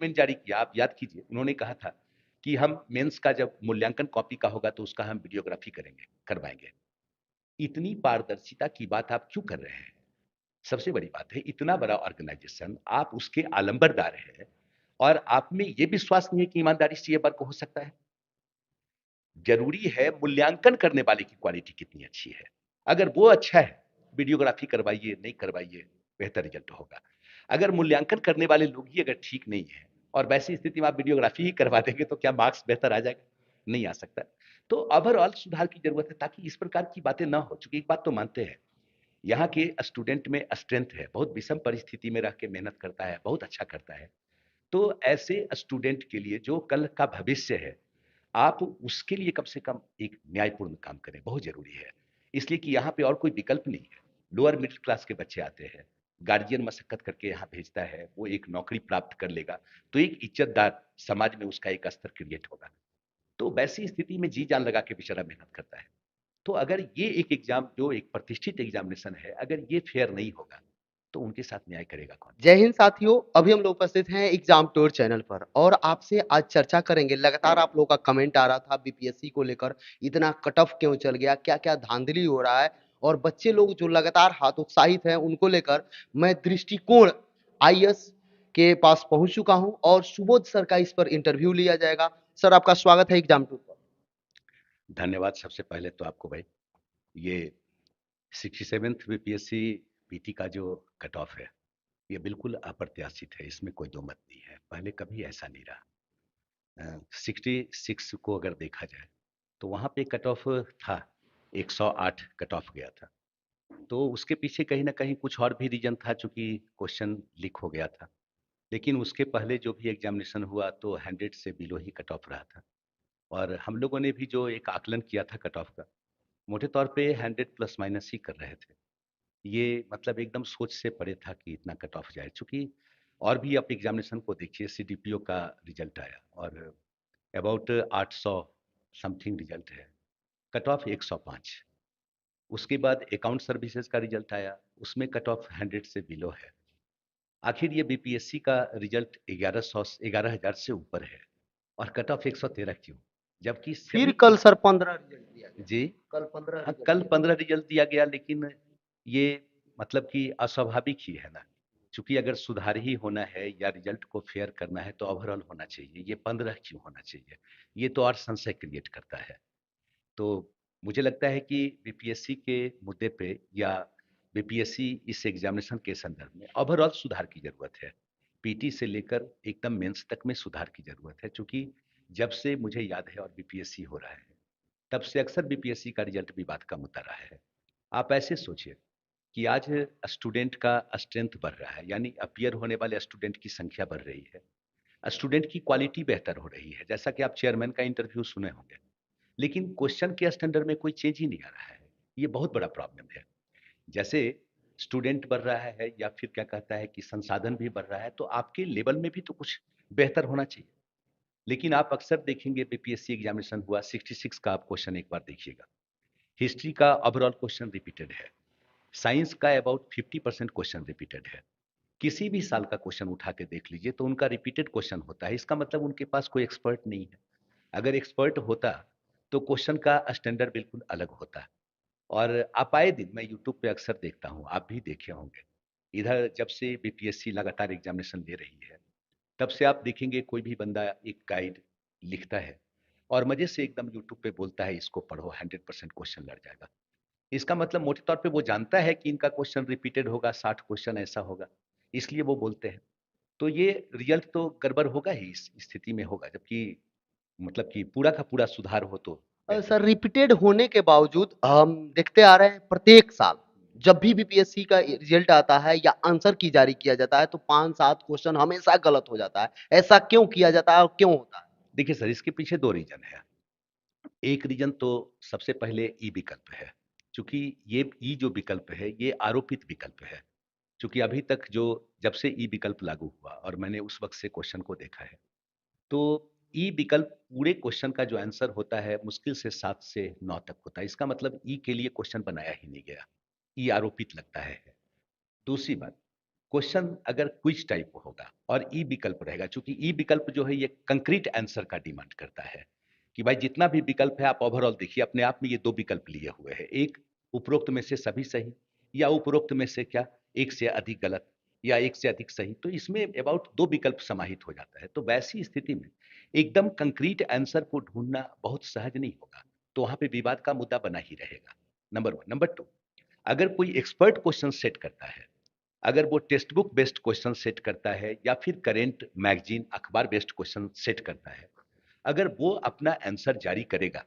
Statement जारी किया, आप याद कीजिए, उन्होंने कहा था कि हम मेंस का जब मूल्यांकन कॉपी का होगा तो उसका हम वीडियोग्राफी करेंगे, करवाएँगे। इतनी पारदर्शिता की बात आप क्यों कर रहे हैं? सबसे बड़ी बात है, इतना बड़ा ऑर्गेनाइजेशन, आप उसके आलंबरदार हैं और आप में ये विश्वास नहीं है कि ईमानदारी से ये वर्क हो सकता है? ज़रूरी है मूल्यांकन करने वाले की क्वालिटी कितनी अच्छी है। अगर वो अच्छा है, वीडियोग्राफी करवाइए, नहीं करवाइए, बेहतर रिज़ल्ट होगा। अगर मूल्यांकन करने वाले लोग ही अगर ठीक नहीं हैं और वैसी स्थिति में आप वीडियोग्राफी ही करवा देंगे तो क्या मार्क्स बेहतर आ जाएगा? नहीं आ सकता। तो ओवरऑल सुधार की ज़रूरत है ताकि इस प्रकार की बातें ना हो। चूँकि एक बात तो मानते हैं, यहाँ के स्टूडेंट में स्ट्रेंथ है, बहुत विषम परिस्थिति में रह के मेहनत करता है, बहुत अच्छा करता है। तो ऐसे स्टूडेंट के लिए जो कल का भविष्य है, आप उसके लिए कम से कम एक न्यायपूर्ण काम करें, बहुत ज़रूरी है। इसलिए कि यहाँ पे और कोई विकल्प नहीं है। लोअर मिडल क्लास के बच्चे आते हैं, गार्जियन मशक्कत करके यहाँ भेजता है, वो एक नौकरी प्राप्त कर लेगा, तो एक इज़्ज़तदार समाज में उसका एक स्तर क्रिएट होगा। तो वैसी स्थिति में जी-जान लगा के बेचारा मेहनत करता है। तो अगर ये एक एग्ज़ाम जो एक प्रतिष्ठित एग्ज़ामिनेशन है, अगर ये फेयर नहीं होगा, तो उनके साथ न्याय करेगा कौन? जय हिंद साथियों, अभी हम लोग उपस्थित हैं एग्जाम टूर चैनल पर और आपसे आज चर्चा करेंगे। लगातार आप लोगों का कमेंट आ रहा था बीपीएससी को लेकर, इतना कट ऑफ क्यों चल गया, क्या क्या धांधली हो रहा है और बच्चे लोग जो लगातार हाथ उत्साहित हैं उनको लेकर मैं दृष्टिकोण आईएएस के पास पहुंच चुका हूं और सुबोध सर का इस पर इंटरव्यू लिया जाएगा। सर, आपका स्वागत है एग्जाम टूर पर। धन्यवाद सबसे पहले तो आपको भाई। ये 67th बीपीएससी पीटी का जो कट ऑफ है, ये बिल्कुल अप्रत्याशित है, इसमें कोई दो मत नहीं है। पहले कभी ऐसा नहीं रहा। 66 को अगर देखा जाए, तो वहाँ पे कट ऑफ था, 108 कट ऑफ गया था। तो उसके पीछे कहीं न कहीं कुछ और भी रीज़न था, चूँकि क्वेश्चन लीक हो गया था। लेकिन उसके पहले जो भी एग्ज़ामिनेशन हुआ तो 100 से बिलो ही कट ऑफ रहा था। और हम लोगों ने भी जो एक आकलन किया था कट ऑफ का, मोटे तौर पे 100 प्लस माइनस ही कर रहे थे। ये मतलब एकदम सोच से परे था कि इतना कट ऑफ जाए। चूँकि और भी आप एग्ज़ामिनेशन को देखिए, सीडीपीओ का रिज़ल्ट आया और अबाउट 800 समथिंग रिज़ल्ट है, कट ऑफ 105। उसके बाद अकाउंट सर्विसेज़ का रिज़ल्ट आया, उसमें कट ऑफ 100 से बिलो है। आखिर ये बीपीएससी का रिज़ल्ट 1100 11,000 से ऊपर है और कट ऑफ 113 क्यों? जबकि फिर सभी कल एक सर 15 रिजल्ट दिया गया। जी। कल 15 हाँ, रिजल्ट कल दिया 15 रिज़ल्ट दिया गया, लेकिन ये मतलब कि अस्वाभाविक ही है ना। चूँकि अगर सुधार ही होना है या रिज़ल्ट को फेयर करना है तो ओवरऑल होना चाहिए, ये 15 क्यों होना चाहिए? ये तो और संशय क्रिएट करता है। तो मुझे लगता है कि बीपीएससी के मुद्दे पे या बीपीएससी इस एग्ज़ामिनेशन के संदर्भ में ओवरऑल सुधार की ज़रूरत है। पीटी से लेकर एकदम मेंस तक में सुधार की ज़रूरत है, चूँकि जब से मुझे याद है और बीपीएससी हो रहा है, तब से अक्सर बीपीएससी का रिज़ल्ट विवाद का मुद्दा रहा है। आप ऐसे सोचिए कि आज स्टूडेंट का स्ट्रेंथ बढ़ रहा है, यानी अपीयर होने वाले स्टूडेंट की संख्या बढ़ रही है। स्टूडेंट की क्वालिटी बेहतर हो रही है, जैसा कि आप चेयरमैन का इंटरव्यू सुने होंगे। लेकिन क्वेश्चन के स्टैंडर्ड में कोई चेंज ही नहीं आ रहा है। ये बहुत बड़ा प्रॉब्लम है। जैसे स्टूडेंट बढ़ रहा है या फिर क्या कहता है कि संसाधन भी बढ़ रहा है, तो आपके लेवल में भी तो कुछ बेहतर होना चाहिए। लेकिन आप अक्सर देखेंगे बीपीएससी एग्जामिनेशन हुआ, 66 का आप क्वेश्चन एक बार देखिएगा। हिस्ट्री का ओवरऑल क्वेश्चन रिपीटेड है। साइंस का अबाउट 50% क्वेश्चन रिपीटेड है। किसी भी साल का क्वेश्चन उठा के देख लीजिए तो उनका रिपीटेड क्वेश्चन होता है। इसका मतलब उनके पास कोई एक्सपर्ट नहीं है। अगर एक्सपर्ट होता तो क्वेश्चन का स्टैंडर्ड बिल्कुल अलग होता। और आप आए दिन मैं यूट्यूब पे अक्सर देखता हूँ, आप भी देखे होंगे। इधर जब से बीपीएससी लगातार एग्जामिनेशन ले रही है, तब से आप देखेंगे कोई भी बंदा एक गाइड लिखता है और मज़े से एकदम यूट्यूब पे बोलता है इसको पढ़ो, 100% क्वेश्चन लड़ जाएगा। इसका मतलब मोटे तौर पे वो जानता है कि इनका क्वेश्चन रिपीटेड होगा, 60 क्वेश्चन ऐसा होगा, इसलिए वो बोलते हैं। तो ये रिजल्ट तो गड़बड़ होगा ही, इस स्थिति में होगा, जबकि मतलब कि पूरा का पूरा सुधार हो तो बेहतर सर, है। रिपीटेड होने के बावजूद हम देखते आ रहे हैं प्रत्येक साल जब भी बीपीएससी का रिजल्ट आता है या आंसर की जारी किया जाता है तो 5-7 क्वेश्चन हमेशा गलत हो जाता है। ऐसा क्यों किया जाता है और क्यों होता है? देखिए सर, इसके पीछे 2 रीज़न है। एक रीज़न तो सबसे पहले ई विकल्प है। चूँकि ये ई जो विकल्प है, ये आरोपित विकल्प है। चूँकि अभी तक जो जब से ई विकल्प लागू हुआ और मैंने उस वक़्त से क्वेश्चन को देखा है, तो ई विकल्प पूरे क्वेश्चन का जो आंसर होता है, मुश्किल से 7 से 9 तक होता है। इसका मतलब ई के लिए क्वेश्चन बनाया ही नहीं गया। ई आरोपित लगता है। दूसरी बात, क्वेश्चन अगर क्विज टाइप होगा और ई विकल्प रहेगा, चूंकि ई विकल्प जो है ये कंक्रीट आंसर का डिमांड करता है कि भाई जितना भी विकल्प है आप ओवरऑल देखिए, अपने आप में ये दो विकल्प लिए हुए हैं, एक उपरोक्त में से सभी सही, या उपरोक्त में से क्या एक से अधिक गलत, या एक से अधिक सही। तो इसमें अबाउट दो विकल्प समाहित हो जाता है। तो वैसी स्थिति में एकदम कंक्रीट आंसर को ढूंढना बहुत सहज नहीं होगा, तो वहां पे विवाद का मुद्दा बना ही रहेगा। Number one. नंबर टू, अगर कोई एक्सपर्ट क्वेश्चन सेट करता है, अगर वो text book based question set करता है या फिर करेंट मैगजीन अखबार बेस्ड क्वेश्चन सेट करता है, अगर वो अपना आंसर जारी करेगा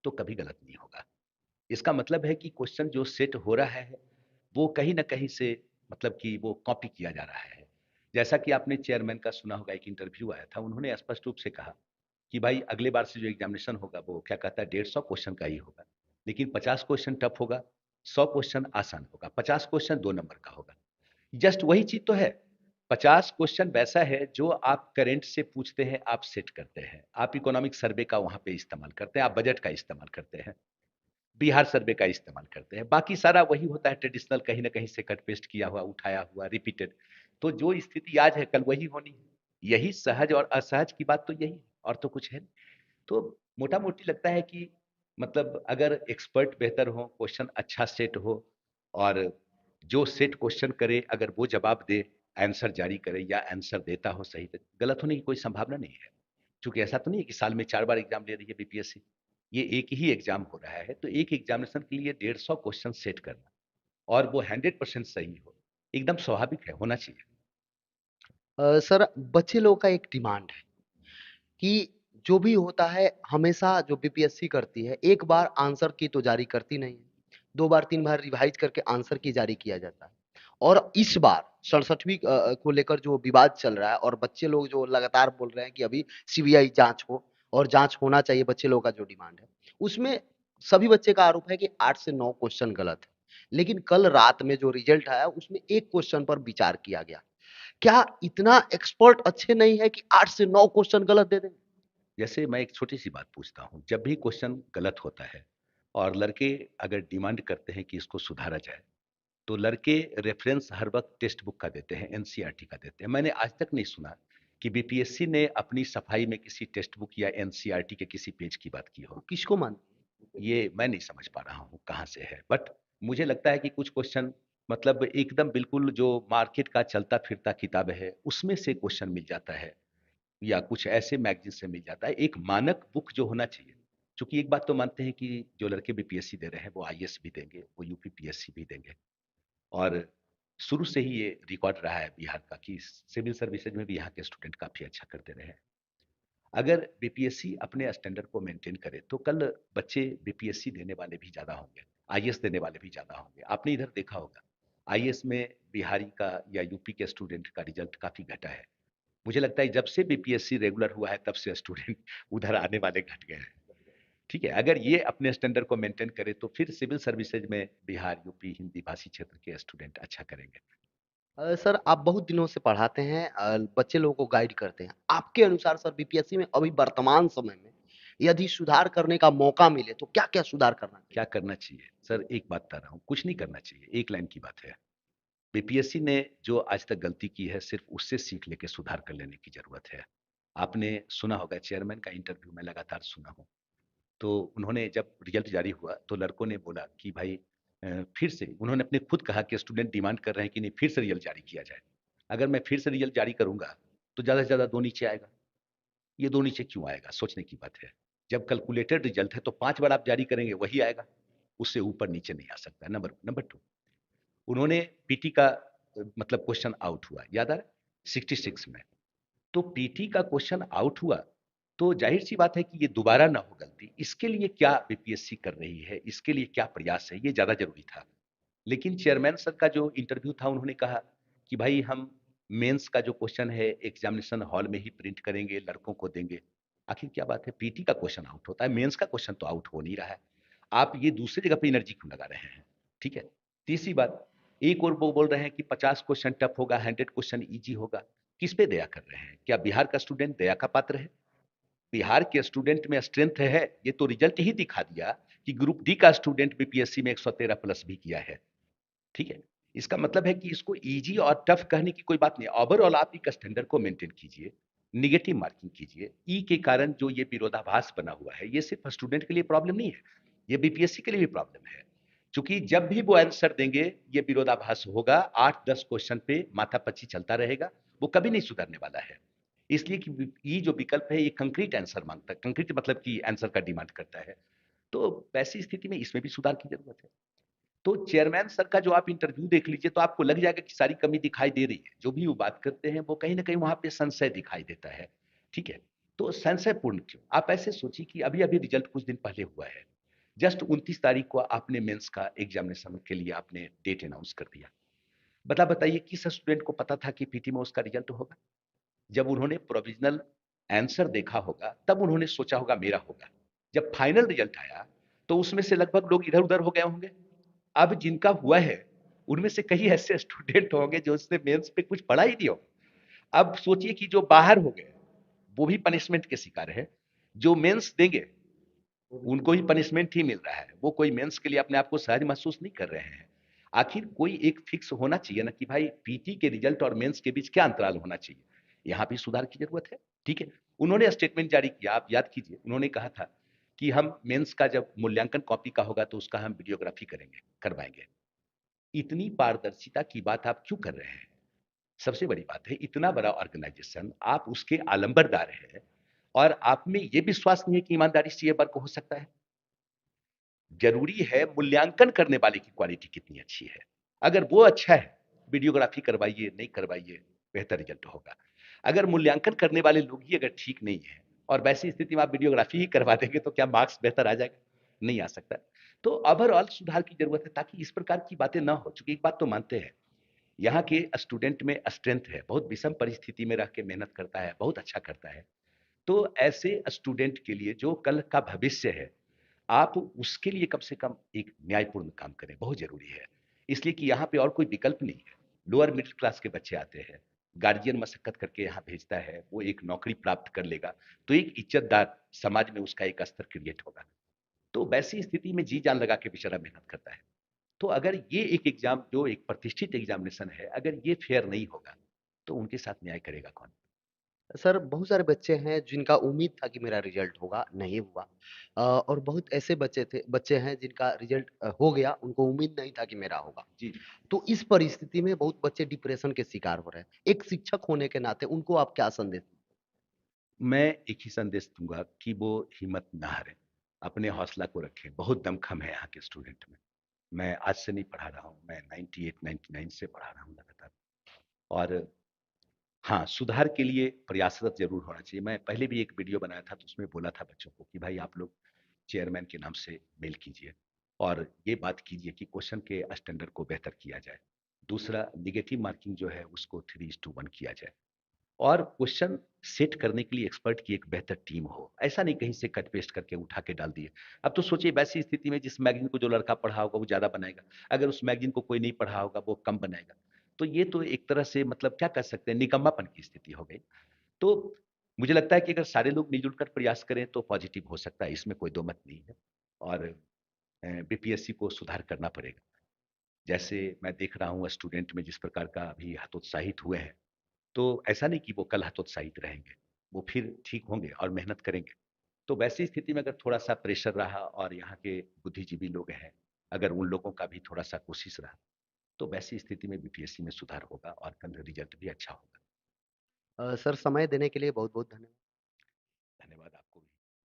तो कभी गलत नहीं होगा। इसका मतलब है कि क्वेश्चन जो सेट हो रहा है वो कहीं ना कहीं से मतलब कि वो कॉपी किया जा रहा है। जैसा कि आपने चेयरमैन का सुना होगा, एक इंटरव्यू आया था, उन्होंने स्पष्ट रूप से कहा कि भाई अगले बार से जो एग्जामिनेशन होगा वो क्या कहता है 150 क्वेश्चन का ही होगा, लेकिन 50 क्वेश्चन टफ होगा, 100 क्वेश्चन आसान होगा, 50 क्वेश्चन 2 नंबर का होगा। जस्ट वही चीज तो है। 50 क्वेश्चन वैसा है जो आप करंट से पूछते हैं, आप सेट करते हैं, आप इकोनॉमिक सर्वे का वहां पे इस्तेमाल करते हैं, आप बजट का इस्तेमाल करते हैं, बिहार सर्वे का इस्तेमाल करते हैं, बाकी सारा वही होता है ट्रेडिशनल, कहीं ना कहीं से कट पेस्ट किया हुआ, उठाया हुआ, रिपीटेड। तो जो स्थिति आज है कल वही होनी है। यही सहज और असहज की बात तो यही है, और तो कुछ है नहीं। तो मोटा मोटी लगता है कि मतलब अगर एक्सपर्ट बेहतर हो, क्वेश्चन अच्छा सेट हो, और जो सेट क्वेश्चन करे अगर वो जवाब दे, आंसर जारी करे या आंसर देता हो सही, तो गलत होने की कोई संभावना नहीं है। क्योंकि ऐसा तो नहीं है कि साल में 4 बार एग्जाम ले रही है बीपीएससी, ये एक ही एग्जाम हो रहा है, तो एक एग्जामिनेशन के लिए 150 क्वेश्चन सेट करना और वो 100% सही हो, एकदम स्वाभाविक है, होना चाहिए। सर बच्चे लोग का एक डिमांड है कि जो भी होता है हमेशा जो बीपीएससी करती है एक बार आंसर की तो जारी करती नहीं है, 2 बार 3 बार रिवाइज करके आंसर की जारी किया जाता है। और इस बार 67वीं को लेकर जो विवाद चल रहा है और बच्चे लोग जो लगातार बोल रहे हैं कि अभी सीबीआई जांच हो और जांच होना चाहिए, बच्चे लोग का जो डिमांड है उसमें सभी बच्चे का आरोप है कि 8 से 9 क्वेश्चन गलत है। लेकिन कल रात में जो रिजल्ट आया उसमें एक क्वेश्चन पर विचार किया गया। क्या इतना एक्सपर्ट अच्छे नहीं है कि 8 से 9 क्वेश्चन गलत दे दें? जैसे मैं एक छोटी सी बात पूछता हूँ, जब भी क्वेश्चन गलत होता है और लड़के अगर डिमांड करते हैं कि इसको सुधारा जाए, तो लड़के रेफरेंस हर वक्त टेक्स्ट बुक का देते हैं, एनसीईआरटी का देते हैं। मैंने आज तक नहीं सुना कि बीपीएससी ने अपनी सफाई में किसी टेक्स्ट बुक या एनसीईआरटी के किसी पेज की बात की तो हो। किसको मान? ये मैं नहीं समझ पा रहा हूँ कहाँ से है, बट मुझे लगता है कि कुछ क्वेश्चन मतलब एकदम बिल्कुल जो मार्केट का चलता फिरता किताब है उसमें से क्वेश्चन मिल जाता है, या कुछ ऐसे मैगजीन से मिल जाता है। एक मानक बुक जो होना चाहिए, क्योंकि एक बात तो मानते हैं कि जो लड़के बीपीएससी दे रहे हैं वो आईएएस भी देंगे, वो यूपीपीएससी भी देंगे, और शुरू से ही ये रिकॉर्ड रहा है बिहार का कि सिविल सर्विसेज में भी यहाँ के स्टूडेंट काफी अच्छा करते रहे हैं। अगर बीपीएससी अपने स्टैंडर्ड को मेंटेन करे तो कल बच्चे बीपीएससी देने वाले भी ज्यादा होंगे, आईएएस देने वाले भी ज्यादा होंगे। आपने इधर देखा होगा आईएएस में बिहारी का या यूपी के स्टूडेंट का रिजल्ट काफी घटा है। मुझे लगता है जब से बीपीएससी रेगुलर हुआ है तब से स्टूडेंट उधर आने वाले घट गए हैं। ठीक है, अगर ये अपने स्टैंडर्ड को मेंटेन करे तो फिर सिविल सर्विसेज में बिहार यूपी हिंदी भाषी क्षेत्र के स्टूडेंट अच्छा करेंगे। सर आप बहुत दिनों से पढ़ाते हैं, बच्चे लोगों को गाइड करते हैं। आपके अनुसार सर बीपीएससी में अभी वर्तमान समय में यदि सुधार करने का मौका मिले तो क्या-क्या सुधार करना चाहिए? क्या करना चाहिए सर, एक बात बता रहा हूँ, कुछ नहीं करना चाहिए, एक लाइन की बात है। बीपीएससी ने जो आज तक गलती की है सिर्फ उससे सीख लेके सुधार कर लेने की जरूरत है। आपने सुना होगा चेयरमैन का इंटरव्यू, मैं लगातार सुना हूँ। तो उन्होंने जब रिजल्ट जारी हुआ तो लड़कों ने बोला कि भाई फिर से, उन्होंने अपने खुद कहा कि स्टूडेंट डिमांड कर रहे हैं कि नहीं फिर से रिजल्ट जारी किया जाए। अगर मैं फिर से रिजल्ट जारी करूंगा तो ज्यादा से ज्यादा दो नीचे आएगा। ये दो नीचे क्यों आएगा, सोचने की बात है। जब कैलकुलेटेड रिजल्ट है तो 5 बार आप जारी करेंगे वही आएगा, उससे ऊपर नीचे नहीं आ सकता। नंबर नंबर टू, उन्होंने पीटी का मतलब क्वेश्चन आउट हुआ, याद आ रहा है 66 में। तो पीटी का क्वेश्चन आउट हुआ तो जाहिर सी बात है कि ये दोबारा ना हो गलती, इसके लिए क्या बीपीएससी कर रही है, इसके लिए क्या प्रयास है, ये ज्यादा जरूरी था। लेकिन चेयरमैन सर का जो इंटरव्यू था उन्होंने कहा कि भाई हम मेंस का जो क्वेश्चन है एग्जामिनेशन हॉल में ही प्रिंट करेंगे, लड़कों को देंगे। आखिर क्या बात है, पीटी का क्वेश्चन आउट होता है, मेंस का क्वेश्चन तो आउट हो नहीं रहा है, आप ये दूसरी जगह पे एनर्जी क्यों लगा रहे हैं। ठीक है। तीसरी बात, एक और वो बोल रहे हैं कि 50 क्वेश्चन टफ होगा, 100 क्वेश्चन इजी होगा। किस पे दया कर रहे हैं, क्या बिहार का स्टूडेंट दया का पात्र है? बिहार के स्टूडेंट में स्ट्रेंथ है, ये तो रिजल्ट ही दिखा दिया कि ग्रुप डी का स्टूडेंट बीपीएससी में 113 प्लस भी किया है। ठीक है। इसका मतलब है कि इसको ईज़ी और टफ कहने की कोई बात नहीं है। ओवरऑल आप एक स्टैंडर्ड को मेंटेन कीजिए, नेगेटिव मार्किंग कीजिए। ई के कारण जो ये विरोधाभास बना हुआ है, ये सिर्फ़ स्टूडेंट के लिए प्रॉब्लम नहीं है, ये बीपीएससी के लिए भी प्रॉब्लम है। चूँकि जब भी वो आंसर देंगे, ये विरोधाभास होगा, 8-10 क्वेश्चन पे माथापच्ची चलता रहेगा, वो कभी नहीं सुधरने वाला है। इसलिए कि ये जो विकल्प है, ये कंक्रीट आंसर माँगता है, कंक्रीट मतलब कि आंसर का डिमांड करता है। तो वैसी स्थिति में इसमें भी सुधार की ज़रूरत है। तो चेयरमैन सर का जो आप इंटरव्यू देख लीजिए तो आपको लग जाएगा कि सारी कमी दिखाई दे रही है। जो भी वो बात करते हैं वो कहीं न कहीं वहाँ पे संशय दिखाई देता है, ठीक है? तो संशयपूर्ण क्यों? आप ऐसे सोचिए कि अभी-अभी रिज़ल्ट कुछ दिन पहले हुआ है। जस्ट 29 तारीख को आपने मेंस का एग्ज़ामिनेशन के लिए आपने डेट अनाउंस कर दिया। बताइए किस स्टूडेंट को पता था कि पीटी में उसका रिज़ल्ट होगा? जब उन्होंने प्रोविज़नल आंसर देखा होगा, तब उन्होंने सोचा होगा मेरा होगा। जब फाइनल रिज़ल्ट आया, तो उसमें से लगभग लोग इधर-उधर हो गए होंगे। अब जिनका हुआ है, उनमें से कई ऐसे स्टूडेंट होंगे जो उसने मेंस पे कुछ पढ़ा ही नहीं होगा। अब सोचिए कि जो बाहर हो गए, वो भी पनिशमेंट के शिकार है। जो मेंस देंगे, उनको ही पनिशमेंट ही मिल रहा है। वो कोई मेंस के लिए अपने आप को सहज महसूस नहीं कर रहे हैं। आखिर कोई एक फिक्स होना चाहिए ना कि भाई पीटी के रिजल्ट और मेंस के बीच क्या अंतराल होना चाहिए। यहाँ भी सुधार की ज़रूरत है, ठीक है? उन्होंने स्टेटमेंट जारी किया, आप याद कीजिए, उन्होंने कहा था कि हम मेंस का जब मूल्यांकन कॉपी का होगा तो उसका हम वीडियोग्राफी करेंगे, करवाएँगे। इतनी पारदर्शिता की बात आप क्यों कर रहे हैं? सबसे बड़ी बात है, इतना बड़ा ऑर्गेनाइजेशन, आप उसके आलंबरदार हैं और आप में ये विश्वास नहीं है कि ईमानदारी से ये वर्क हो सकता है। ज़रूरी है मूल्यांकन करने वाले की क्वालिटी कितनी अच्छी है। अगर वो अच्छा है, वीडियोग्राफी करवाइए, नहीं करवाइए, बेहतर रिज़ल्ट होगा। अगर मूल्यांकन करने वाले लोग ही अगर ठीक नहीं हैं और वैसी स्थिति में आप वीडियोग्राफी ही करवा देंगे तो क्या मार्क्स बेहतर आ जाएगा? नहीं आ सकता। तो ओवरऑल सुधार की ज़रूरत है ताकि इस प्रकार की बातें ना हो। चूँकि एक बात तो मानते हैं, यहाँ के स्टूडेंट में स्ट्रेंथ है, बहुत विषम परिस्थिति में रह के मेहनत करता है, बहुत अच्छा करता है। तो ऐसे स्टूडेंट के लिए जो कल का भविष्य है, आप उसके लिए कम से कम एक न्यायपूर्ण काम करें, बहुत ज़रूरी है। इसलिए कि यहाँ पे और कोई विकल्प नहीं है। लोअर मिडल क्लास के बच्चे आते हैं, गार्जियन मशक्कत करके यहाँ भेजता है, वो एक नौकरी प्राप्त कर लेगा, तो एक इज़्ज़तदार समाज में उसका एक स्तर क्रिएट होगा। तो वैसी स्थिति में जी-जान लगा के बेचारा मेहनत करता है। तो अगर ये एक एग्ज़ाम जो एक प्रतिष्ठित एग्ज़ामिनेशन है, अगर ये फेयर नहीं होगा, तो उनके साथ न्याय करेगा कौन? सर, बहुत सारे बच्चे हैं जिनका उम्मीद था कि मेरा रिज़ल्ट होगा, नहीं हुआ। और बहुत ऐसे बच्चे हैं जिनका रिज़ल्ट हो गया, उनको उम्मीद नहीं था कि मेरा होगा। जी। तो इस परिस्थिति में बहुत बच्चे डिप्रेशन के शिकार हो रहे हैं। एक शिक्षक होने के नाते उनको आप क्या संदेश मैं एक ही संदेश दूँगा कि वो हिम्मत ना हारें, अपने हौसला को रखें, बहुत दमखम है यहाँ के स्टूडेंट में। मैं आज से नहीं पढ़ा रहा हूँ, मैं 98-99 से पढ़ा रहा हूँ लगातार। और हाँ, सुधार के लिए प्रयासरत ज़रूर होना चाहिए। मैं पहले भी एक वीडियो बनाया था, तो उसमें बोला था बच्चों को कि भाई आप लोग चेयरमैन के नाम से मेल कीजिए और ये बात कीजिए कि क्वेश्चन के स्टैंडर्ड को बेहतर किया जाए। दूसरा, नेगेटिव मार्किंग जो है उसको 3:1 किया जाए। और क्वेश्चन सेट करने के लिए एक्सपर्ट की एक बेहतर टीम हो। ऐसा नहीं कहीं से कट पेस्ट करके उठा के डाल दिए। अब तो सोचिए वैसी स्थिति में जिस मैगज़ीन को जो लड़का पढ़ा होगा वो ज़्यादा बनाएगा। अगर उस मैगज़ीन को कोई नहीं पढ़ा होगा वो कम बनाएगा। तो ये तो एक तरह से मतलब क्या कह सकते हैं निकम्मापन की स्थिति हो गई। तो मुझे लगता है कि अगर सारे लोग मिल-जुल कर प्रयास करें तो पॉज़िटिव हो सकता है, इसमें कोई दो मत नहीं है। और बीपीएससी को सुधार करना पड़ेगा। जैसे मैं देख रहा हूँ स्टूडेंट में जिस प्रकार का अभी हतोत्साहित हुए हैं, तो ऐसा नहीं कि वो कल हतोत्साहित रहेंगे, वो फिर ठीक होंगे और मेहनत करेंगे। तो वैसी स्थिति में अगर थोड़ा-सा प्रेशर रहा और यहाँ के बुद्धिजीवी लोग हैं, अगर उन लोगों का भी थोड़ा-सा कोशिश रहा, तो वैसी स्थिति में बीपीएससी में सुधार होगा और कल रिजल्ट भी अच्छा होगा। सर समय देने के लिए बहुत-बहुत धन्यवाद। धन्यवाद आपको भी।